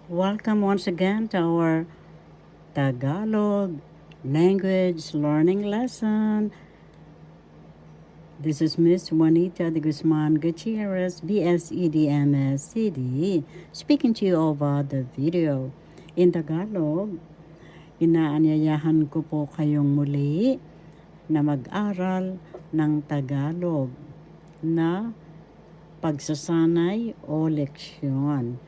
Welcome once again to our Tagalog language learning lesson. This is Miss Juanita de Guzman Gutierrez, BSEDMSCD, speaking to you over the video. In Tagalog, inaanyayahan ko po kayong muli na mag-aral ng Tagalog na pagsasanay o leksyon.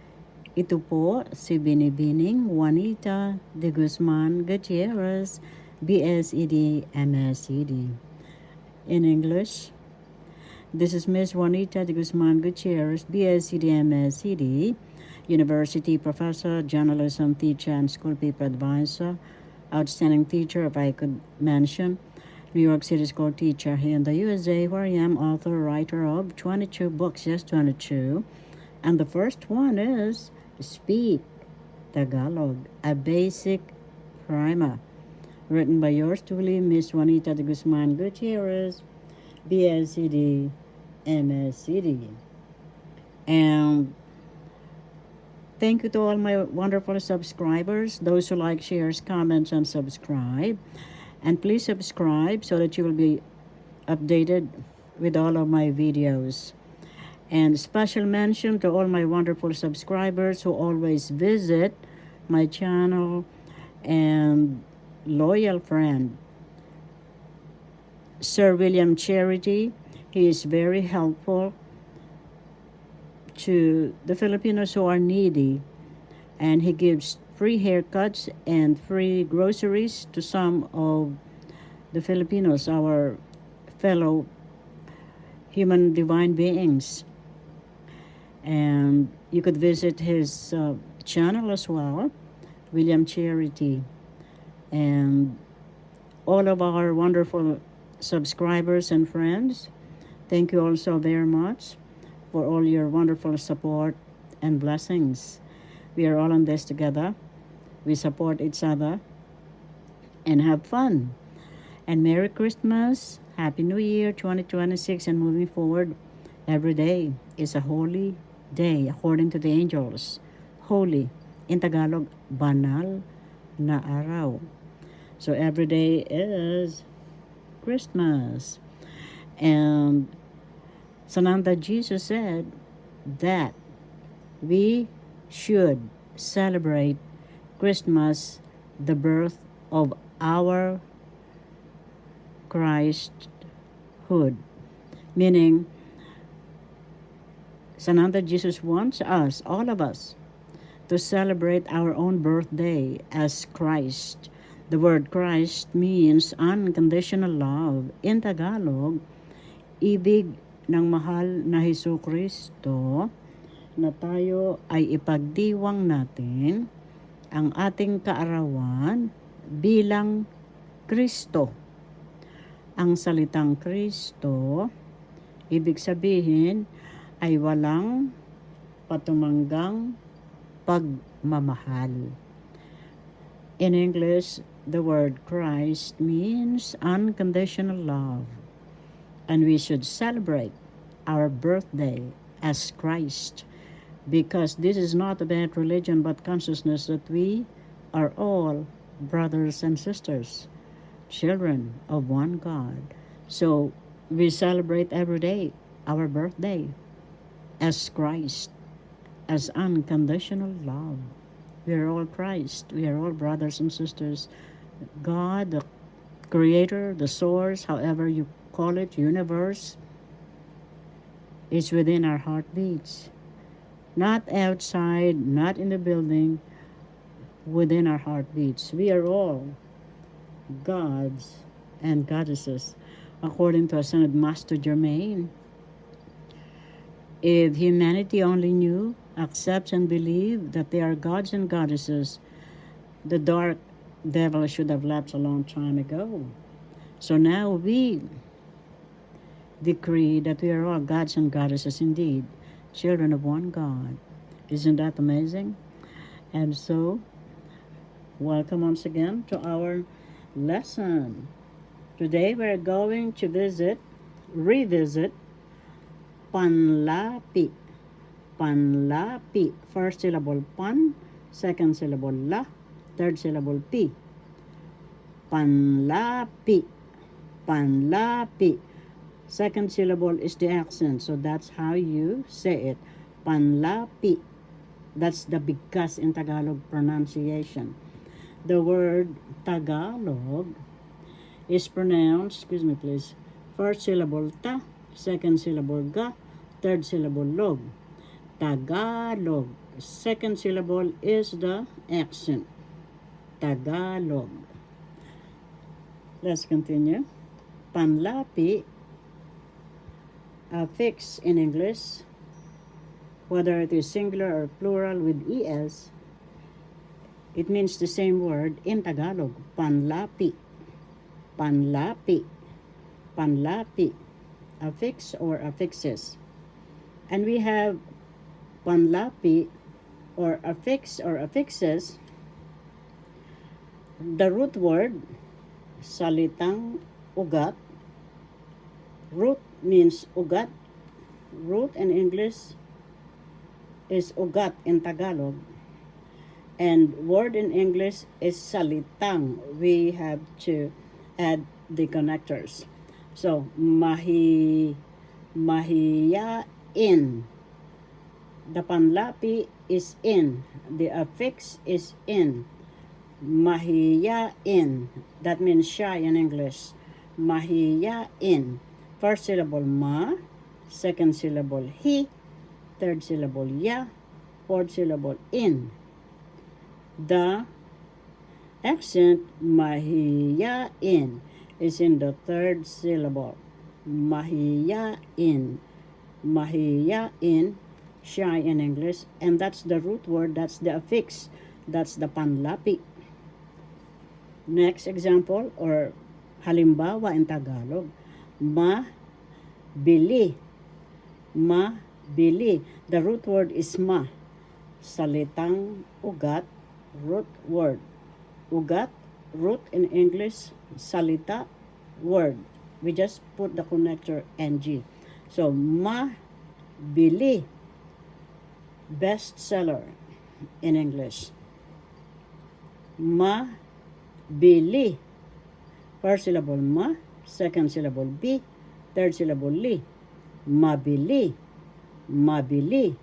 Ito po si Binibining Juanita de Guzman Gutierrez, BSED, MSED. In English, this is Miss Juanita de Guzman Gutierrez, BSED, MSED, University Professor, Journalism Teacher, and School Paper Advisor, Outstanding Teacher, if I could mention, New York City School Teacher here in the USA, where I am author, writer of 22 books, yes, 22. And the first one is Speak Tagalog, a basic primer, written by yours truly, Miss Juanita de Guzman Gutierrez, BSCD, MSCD. And thank you to all my wonderful subscribers, those who like, shares, comments, and subscribe. And please subscribe so that you will be updated with all of my videos. And special mention to all my wonderful subscribers who always visit my channel and loyal friend, Sir William Charity. He is very helpful to the Filipinos who are needy, and he gives free haircuts and free groceries to some of the Filipinos, our fellow human divine beings. And you could visit his channel as well, William Charity. And all of our wonderful subscribers and friends, thank you also very much for all your wonderful support and blessings. We are all in this together. We support each other and have fun. And Merry Christmas, Happy New Year 2026, and moving forward, every day is a holy day according to the angels. Holy, in Tagalog, banal na araw. So every day is Christmas. And Sananda Jesus said that we should celebrate Christmas, the birth of our Christhood. Meaning, Sananda Jesus wants us, all of us, to celebrate our own birthday as Christ. The word Christ means unconditional love. In Tagalog, ibig ng mahal na Hesus Kristo na tayo ay ipagdiwang natin ang ating kaarawan bilang Kristo. Ang salitang Kristo, ibig sabihin, ay walang patumanggang pagmamahal. In English, the word Christ means unconditional love. And we should celebrate our birthday as Christ, because this is not about religion but consciousness that we are all brothers and sisters, children of one God. So we celebrate every day our birthday as Christ, as unconditional love. We are all Christ. We are all brothers and sisters. God, the creator, the source, however you call it, universe, is within our heartbeats. Not outside, not in the building, within our heartbeats. We are all gods and goddesses, according to Ascended Master Germain. If humanity only knew, accepts, and believed that they are gods and goddesses, the dark devil should have left a long time ago. So now we decree that we are all gods and goddesses indeed, children of one God. Isn't that amazing? And so, welcome once again to our lesson. Today we're going to revisit panlapi. Panlapi. First syllable pan, second syllable la, third syllable pi. Panlapi, panlapi. Second syllable is the accent, so that's how you say it. Panlapi. That's the bigkas in Tagalog pronunciation. The word Tagalog is pronounced, excuse me please, first syllable ta, second syllable ga, third syllable log. Tagalog. Second syllable is the accent. Tagalog. Let's continue. Panlapi, affix in English, whether it is singular or plural with es, it means the same word in Tagalog. Panlapi. Panlapi. Panlapi. Affix or affixes. And we have panlapi or affix or affixes. The root word, salitang ugat. Root means ugat. Root in English is ugat in Tagalog. And word in English is salitang. We have to add the connectors. So, mahiyain. The panlapi is in. The affix is in. Mahiyain. That means shy in English. Mahiyain. First syllable ma, second syllable hi, third syllable ya, fourth syllable in. The accent mahiyain is in the third syllable. Mahiyain. Mahiyain, shy in English, and that's the root word, that's the affix, that's the panlapi. Next example or halimbawa in Tagalog, ma-bili. Ma-bili. The root word is ma. Salitang ugat, root word. Ugat, root in English, salita, word. We just put the connector NG. So, ma-bili. Bestseller in English. Ma-bili. First syllable ma, second syllable bi, third syllable li. Mabili. Mabili.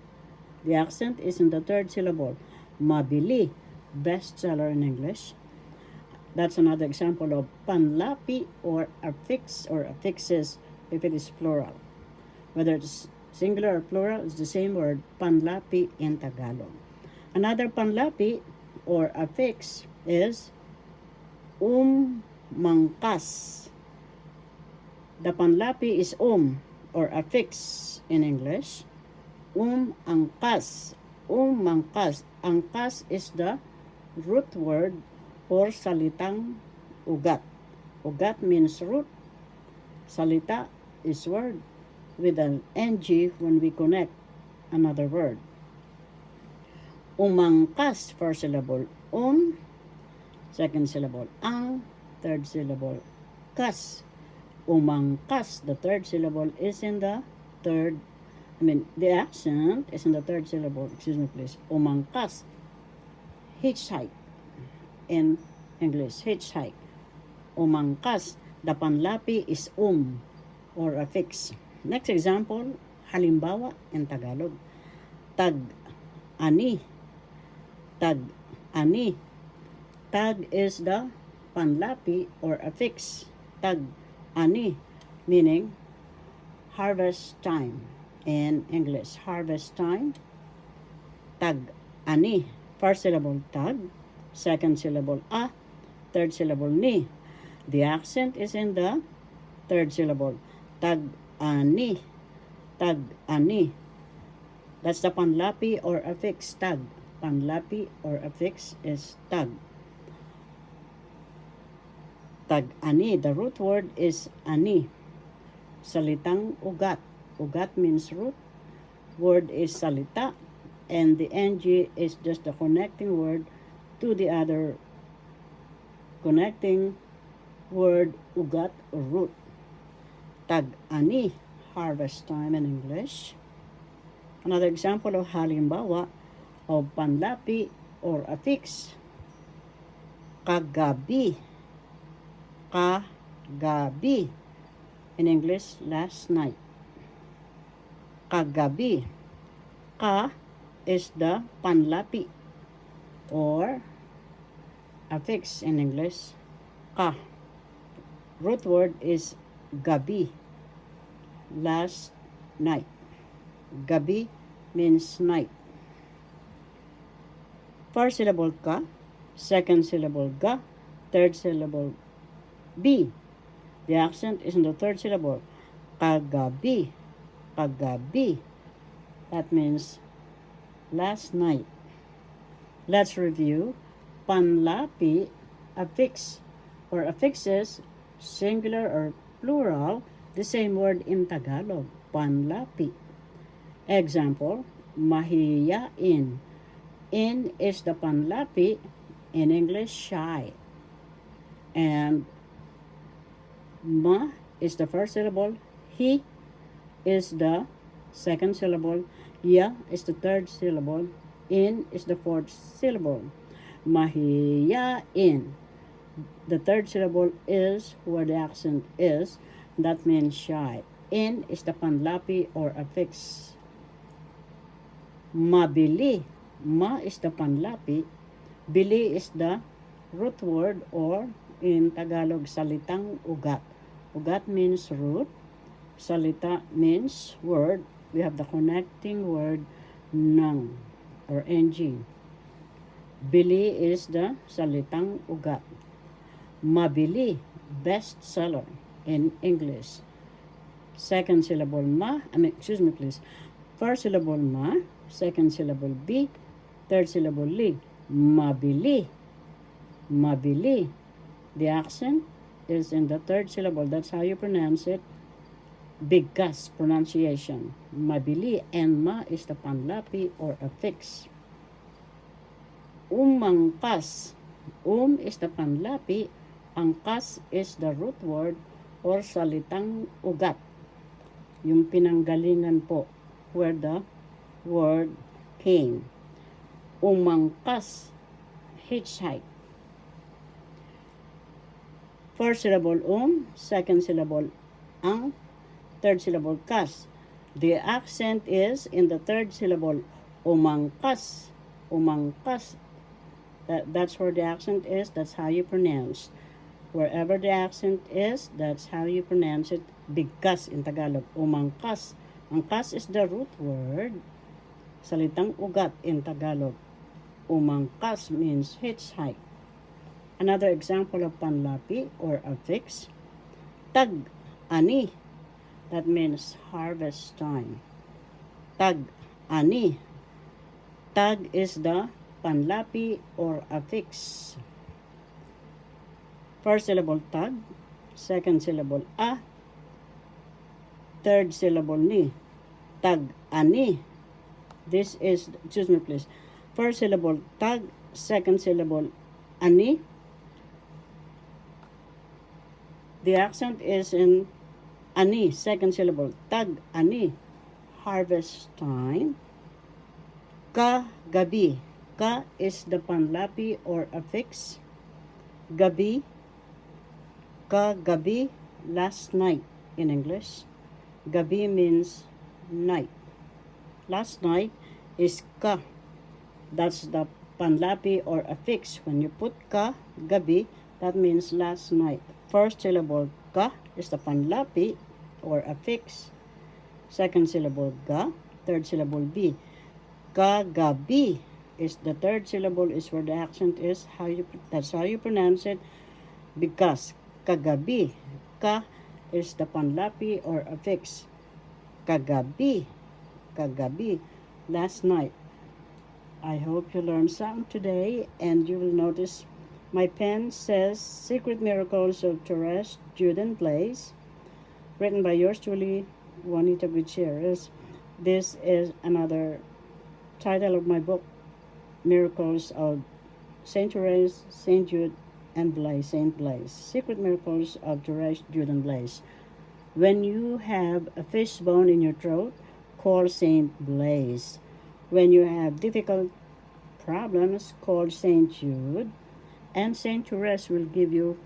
The accent is in the third syllable. Mabili. Bestseller in English. That's another example of panlapi or affix or affixes if it is plural. Whether it's singular or plural, it's the same word, panlapi in Tagalog. Another panlapi or affix is mangkas. The panlapi is or affix in English. Angkas. Mangkas. Angkas is the root word for salitang ugat. Ugat means root. Salita is word with an NG when we connect another word. Umangkas, first syllable second syllable ang, third syllable kas. Umangkas, the third syllable is in the third, the accent is in the third syllable. Excuse me please. Umangkas. Hitchhike in English. Hitchhike. Umangkas. The panlapi is or affix. Next example, halimbawa in Tagalog. Tag-ani. Tag-ani. Tag is the panlapi or affix. Tag-ani, meaning harvest time in English. Harvest time. Tag-ani. First syllable tag, second syllable a, third syllable ni. The accent is in the third syllable. Tag-ani. Tag-ani. That's the panlapi or affix, tag. Panlapi or affix is tag. Tag-ani. The root word is ani. Salitang ugat. Ugat means root. Word is salita. And the NG is just the connecting word to the other connecting word, ugat or root. Tag-ani. Harvest time in English. Another example of halimbawa of panlapi or affix. Kagabi. Kagabi. In English, last night. Kagabi. Ka is the panlapi or affix in English. Ka. Root word is gabi. Last night. Gabi means night. First syllable ka, second syllable ga, third syllable bi. The accent is in the third syllable. Kagabi. Kagabi. That means last night. Let's review. Panlapi, affix or affixes, singular or plural, the same word in Tagalog. Panlapi. Example, mahiyain. In is the panlapi, in English, shy. And ma is the first syllable, he is the second syllable, ya is the third syllable, in is the fourth syllable. Mahiyain. The third syllable is where the accent is, that means shy. In is the panlapi or affix. Mabili. Ma is the panlapi. Bili is the root word or in Tagalog, salitang ugat. Ugat means root. Salita means word. We have the connecting word nang or ng. Bili is the salitang ugat. Mabili, bestseller in English. Second syllable ma, please. First syllable ma, second syllable bi, third syllable li. Mabili. Mabili. The accent is in the third syllable. That's how you pronounce it. Bigkas pronunciation. Mabili, and ma is the panlapi or affix. Umangkas. Is the panlapi. Angkas is the root word or salitang ugat. Yung pinanggalingan po where the word came. Umangkas, hitchhike. First syllable second syllable ang, third syllable kas. The accent is in the third syllable, umangkas. Umangkas. That's where the accent is, that's how you pronounce. Wherever the accent is, that's how you pronounce it. Bigkas in Tagalog. Umangkas. Angkas is the root word. Salitang ugat in Tagalog. Umangkas means hitchhike. Another example of panlapi or affix. Tag-ani. That means harvest time. Tag-ani. Tag is the panlapi or affix. First syllable tag, second syllable a, third syllable ni. Tag-ani. This is, please. First syllable tag, second syllable ani. The accent is in ani, second syllable. Tag-ani. Harvest time. Ka-gabi. Ka is the panlapi or affix. Gabi. Ka-gabi, last night in English. Gabi means night. Last night is ka. That's the panlapi or affix. When you put ka, gabi, that means last night. First syllable ka is the panlapi or affix. Second syllable ga, third syllable bi. Ka-gabi is the third syllable is where the accent is. That's how you pronounce it. Because kagabi. Ka is the panlapi or affix. Kagabi. Kagabi. Last night. I hope you learned something today, and you will notice my pen says Secret Miracles of Therese Juden Blaze, written by yours truly, Juanita Gutierrez. This is another title of my book, Miracles of Saint Therese, Saint Jude, and Blaise, Saint Blaise. Secret Miracles of Therese Juden Blaze. When you have a fishbone in your throat, call Saint Blaise. When you have difficult problems, call St. Jude, and St. Therese will give you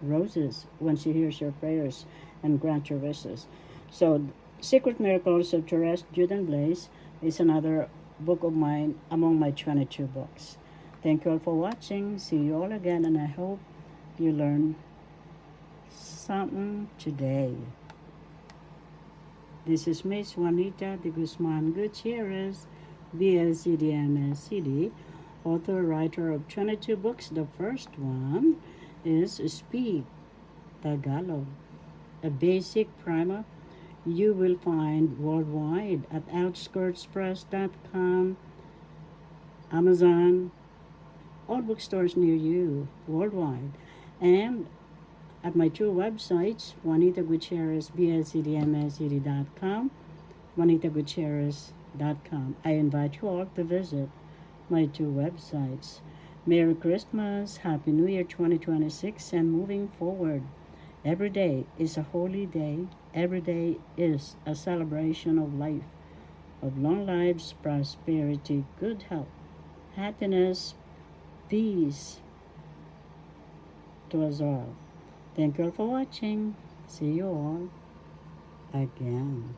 roses when she hears your prayers and grant your wishes. So, Secret Miracles of Therese, Jude, and Blaise is another book of mine among my 22 books. Thank you all for watching. See you all again, and I hope you learn something today. This is Miss Juanita de Guzman Gutierrez, BSCD, MSCD, author, writer of 22 books. The first one is Speak Tagalog, a basic primer you will find worldwide at outskirtspress.com, Amazon, all bookstores near you worldwide, and at my two websites, Juanita Gutierrez, BSCDMSCD.com, JuanitaGutierrez.com. I invite you all to visit my two websites. Merry Christmas, Happy New Year 2026, and moving forward. Every day is a holy day. Every day is a celebration of life, of long lives, prosperity, good health, happiness, peace to us all. Thank you all for watching. See you all again.